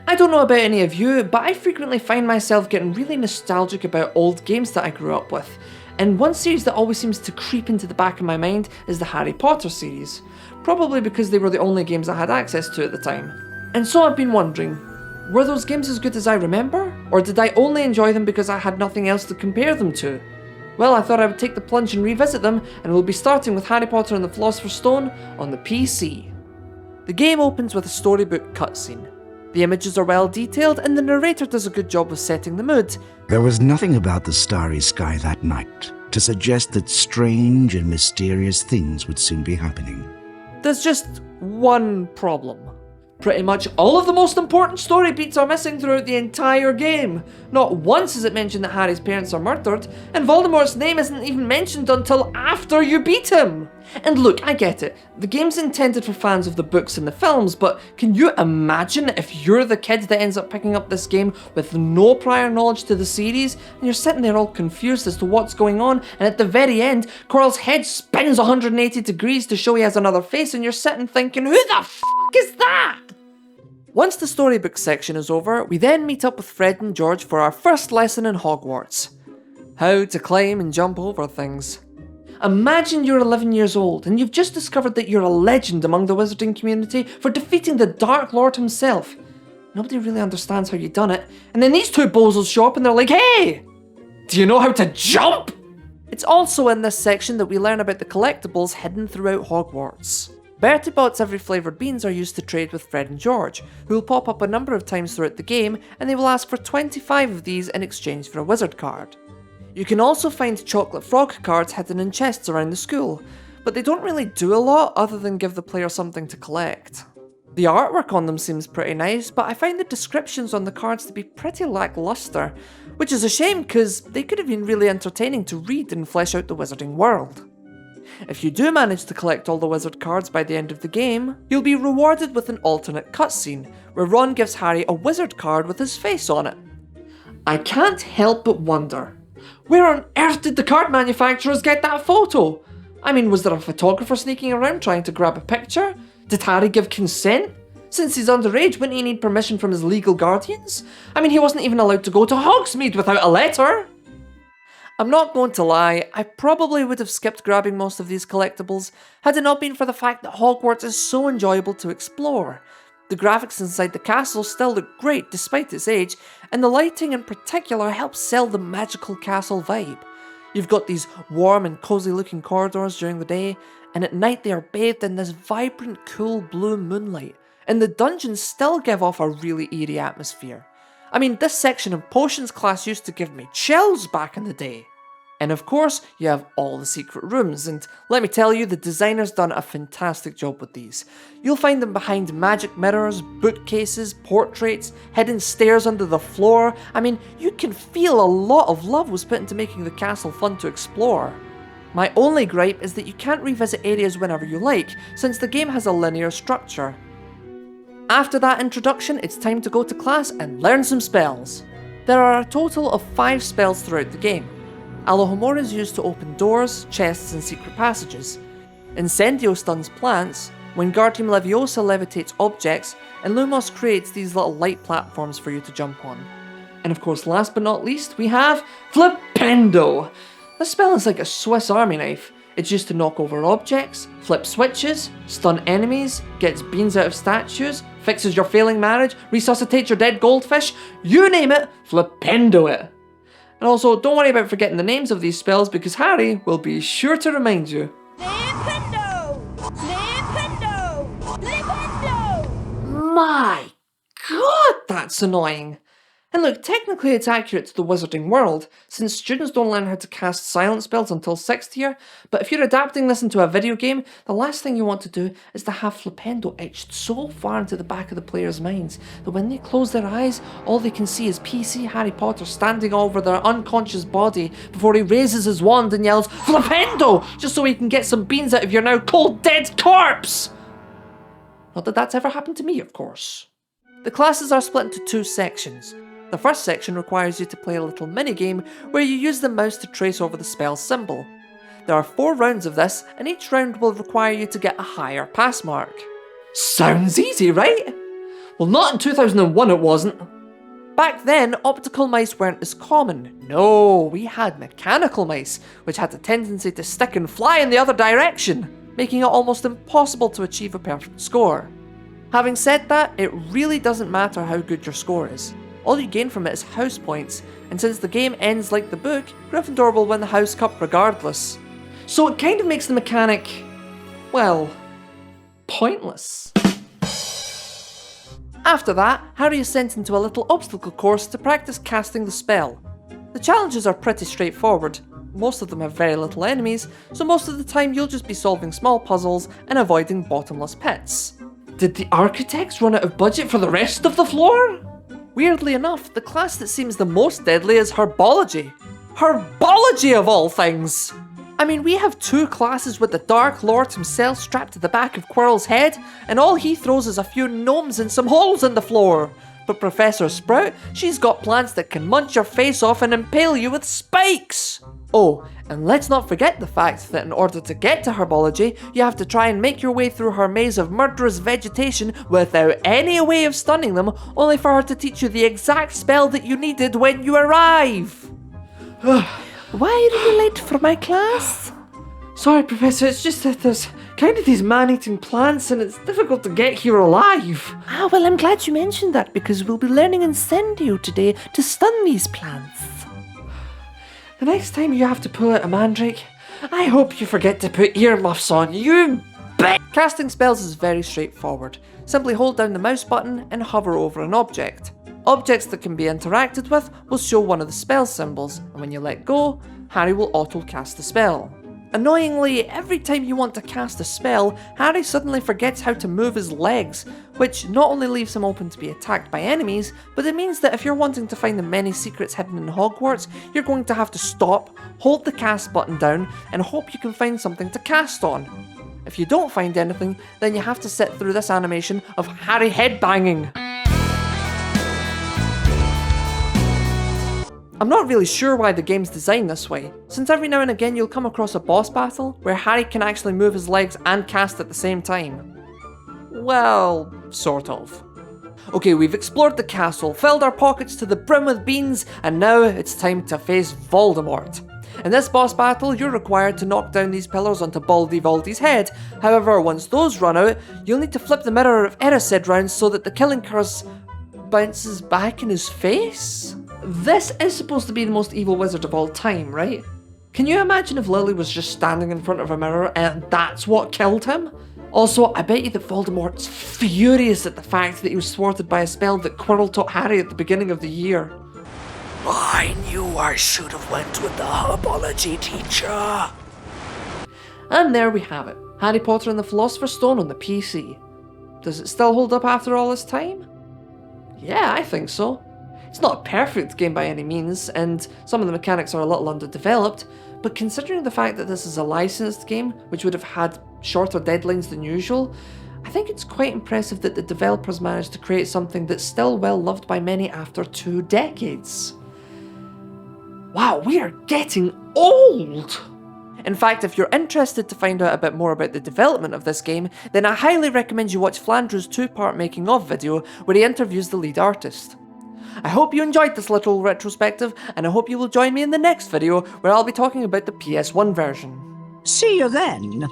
I don't know about any of you, but I frequently find myself getting really nostalgic about old games that I grew up with. And one series that always seems to creep into the back of my mind is the Harry Potter series. Probably because they were the only games I had access to at the time. And so I've been wondering, were those games as good as I remember? Or did I only enjoy them because I had nothing else to compare them to? Well, I thought I would take the plunge and revisit them, and we'll be starting with Harry Potter and the Philosopher's Stone on the PC. The game opens with a storybook cutscene. The images are well detailed, and the narrator does a good job of setting the mood. There was nothing about the starry sky that night to suggest that strange and mysterious things would soon be happening. There's just one problem. Pretty much all of the most important story beats are missing throughout the entire game. Not once is it mentioned that Harry's parents are murdered, and Voldemort's name isn't even mentioned until after you beat him. And look, I get it. The game's intended for fans of the books and the films, but can you imagine if you're the kid that ends up picking up this game with no prior knowledge to the series, and you're sitting there all confused as to what's going on, and at the very end, Quirrell's head spins 180 degrees to show he has another face, and you're sitting thinking, who the f*** is that? Once the storybook section is over, we then meet up with Fred and George for our first lesson in Hogwarts. How to climb and jump over things. Imagine you're 11 years old and you've just discovered that you're a legend among the wizarding community for defeating the Dark Lord himself. Nobody really understands how you done it, and then these two bozos show up and they're like, hey! Do you know how to jump? It's also in this section that we learn about the collectibles hidden throughout Hogwarts. Bertie Bott's every flavoured beans are used to trade with Fred and George, who will pop up a number of times throughout the game, and they will ask for 25 of these in exchange for a wizard card. You can also find chocolate frog cards hidden in chests around the school, but they don't really do a lot other than give the player something to collect. The artwork on them seems pretty nice, but I find the descriptions on the cards to be pretty lackluster, which is a shame because they could have been really entertaining to read and flesh out the wizarding world. If you do manage to collect all the wizard cards by the end of the game, you'll be rewarded with an alternate cutscene, where Ron gives Harry a wizard card with his face on it. I can't help but wonder, where on earth did the card manufacturers get that photo? I mean, was there a photographer sneaking around trying to grab a picture? Did Harry give consent? Since he's underage, wouldn't he need permission from his legal guardians? I mean, he wasn't even allowed to go to Hogsmeade without a letter! I'm not going to lie, I probably would have skipped grabbing most of these collectibles had it not been for the fact that Hogwarts is so enjoyable to explore. The graphics inside the castle still look great despite its age, and the lighting in particular helps sell the magical castle vibe. You've got these warm and cozy looking corridors during the day, and at night they are bathed in this vibrant cool blue moonlight, and the dungeons still give off a really eerie atmosphere. I mean, this section of potions class used to give me chills back in the day. And of course, you have all the secret rooms, and let me tell you, the designer's done a fantastic job with these. You'll find them behind magic mirrors, bookcases, portraits, hidden stairs under the floor. I mean, you can feel a lot of love was put into making the castle fun to explore. My only gripe is that you can't revisit areas whenever you like, since the game has a linear structure. After that introduction, it's time to go to class and learn some spells. There are a total of 5 spells throughout the game. Alohomora is used to open doors, chests and secret passages. Incendio stuns plants, Wingardium Leviosa levitates objects, and Lumos creates these little light platforms for you to jump on. And of course, last but not least, we have Flipendo! This spell is like a Swiss army knife. It's used to knock over objects, flip switches, stun enemies, gets beans out of statues, fixes your failing marriage, resuscitates your dead goldfish, you name it, Flipendo it! And also, don't worry about forgetting the names of these spells because Harry will be sure to remind you. Flipendo! Flipendo! Flipendo! My god, that's annoying! And look, technically it's accurate to the wizarding world, since students don't learn how to cast silent spells until 6th year, but if you're adapting this into a video game, the last thing you want to do is to have Flipendo etched so far into the back of the player's minds that when they close their eyes, all they can see is PC Harry Potter standing over their unconscious body before he raises his wand and yells, "Flipendo!" just so he can get some beans out of your now cold dead corpse! Not that that's ever happened to me, of course. The classes are split into 2 sections. The first section requires you to play a little minigame where you use the mouse to trace over the spell symbol. There are 4 rounds of this, and each round will require you to get a higher pass mark. Sounds easy, right? Well, not in 2001 it wasn't. Back then, optical mice weren't as common. No, we had mechanical mice, which had a tendency to stick and fly in the other direction, making it almost impossible to achieve a perfect score. Having said that, it really doesn't matter how good your score is. All you gain from it is house points, and since the game ends like the book, Gryffindor will win the House Cup regardless. So it kind of makes the mechanic, well, pointless. After that, Harry is sent into a little obstacle course to practice casting the spell. The challenges are pretty straightforward. Most of them have very little enemies, so most of the time you'll just be solving small puzzles and avoiding bottomless pits. Did the architects run out of budget for the rest of the floor? Weirdly enough, the class that seems the most deadly is Herbology. Herbology of all things! I mean, we have 2 classes with the Dark Lord himself strapped to the back of Quirrell's head, and all he throws is a few gnomes and some holes in the floor. But Professor Sprout, she's got plants that can munch your face off and impale you with spikes! Oh, and let's not forget the fact that in order to get to Herbology, you have to try and make your way through her maze of murderous vegetation without any way of stunning them, only for her to teach you the exact spell that you needed when you arrive. Why are you late for my class? Sorry, Professor, it's just that there's kind of these man-eating plants and it's difficult to get here alive. Ah, well, I'm glad you mentioned that because we'll be learning Incendio today to stun these plants. The next time you have to pull out a mandrake, I hope you forget to put earmuffs on, you bet! Casting spells is very straightforward. Simply hold down the mouse button and hover over an object. Objects that can be interacted with will show one of the spell symbols, and when you let go, Harry will auto-cast the spell. Annoyingly, every time you want to cast a spell, Harry suddenly forgets how to move his legs, which not only leaves him open to be attacked by enemies, but it means that if you're wanting to find the many secrets hidden in Hogwarts, you're going to have to stop, hold the cast button down, and hope you can find something to cast on. If you don't find anything, then you have to sit through this animation of Harry headbanging. I'm not really sure why the game's designed this way, since every now and again you'll come across a boss battle where Harry can actually move his legs and cast at the same time. Well, sort of. Okay, we've explored the castle, filled our pockets to the brim with beans, and now it's time to face Voldemort. In this boss battle, you're required to knock down these pillars onto Baldy Voldy's head. However, once those run out, you'll need to flip the mirror of Erised round so that the killing curse bounces back in his face? This is supposed to be the most evil wizard of all time, right? Can you imagine if Lily was just standing in front of a mirror and that's what killed him? Also, I bet you that Voldemort's furious at the fact that he was thwarted by a spell that Quirrell taught Harry at the beginning of the year. I knew I should have went with the herbology teacher. And there we have it. Harry Potter and the Philosopher's Stone on the PC. Does it still hold up after all this time? Yeah, I think so. It's not a perfect game by any means, and some of the mechanics are a little underdeveloped, but considering the fact that this is a licensed game, which would have had shorter deadlines than usual, I think it's quite impressive that the developers managed to create something that's still well loved by many after 2 decades. Wow, we are getting old! In fact, if you're interested to find out a bit more about the development of this game, then I highly recommend you watch Flandreau's 2-part making of video where he interviews the lead artist. I hope you enjoyed this little retrospective, and I hope you will join me in the next video where I'll be talking about the PS1 version. See you then.